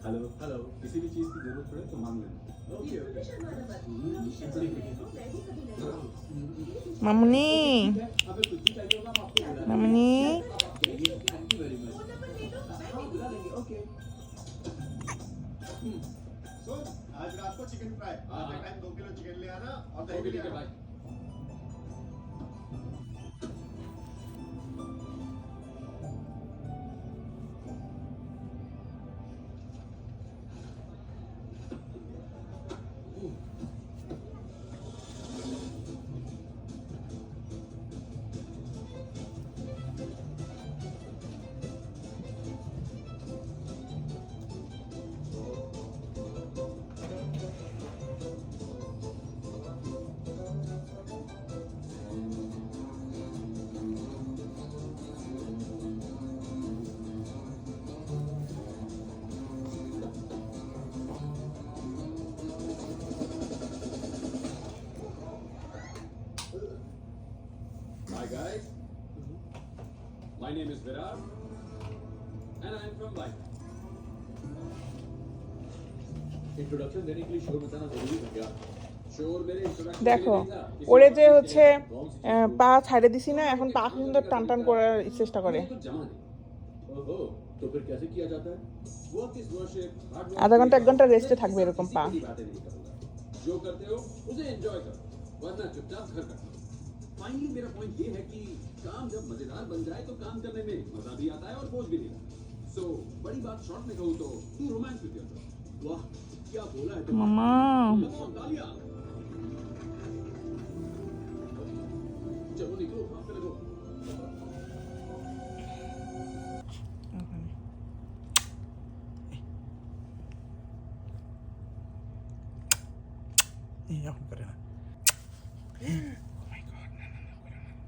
Hello hello किसी भी चीज की जरूरत पड़े तो मांग लेना ओके ओके মামুনি अबे कुछ भी चाहिए होगा हम आपको बुला देंगे মামুনি थैंक यू वेरी मच हाँ बुला देंगे ओके सुन आज रात को चिकन फ्राई आधे टाइम 2 किलो चिकन ले आना और दही भी ले आना Hi guys, my name is Virat and I am from Life. Introduction देने के लिए शोर बताना जरूरी था क्या? शोर मेरे इंट्रोडक्शन দেখো ওরে যে হচ্ছে পা ছাড়ে দিছি না এখন পা সুন্দর টান টান করার চেষ্টা করে तो जमा नहीं। ओहो, तो फिर कैसे किया जाता है? Work is worship, hard work আধা ঘন্টা is 1 ঘন্টা রেস্টে থাকবে এরকম পা किसी की बातें नहीं करूंगा। जो करते हो उसे एंजॉय करो, वरना चुपचाप घर बैठो। फाइनली मेरा पॉइंट ये है कि काम जब मजेदार बन जाए तो काम करने में मजा भी आता है और बोझ भी नहीं लगता। सो बड़ी बात शॉर्ट में कहूँ तो तू रोमांस विद योर जॉब। वाह क्या बोला है तुमने? মামা लगाओ तालियां। चलो निकलो काम पे लगो। এরকম করে না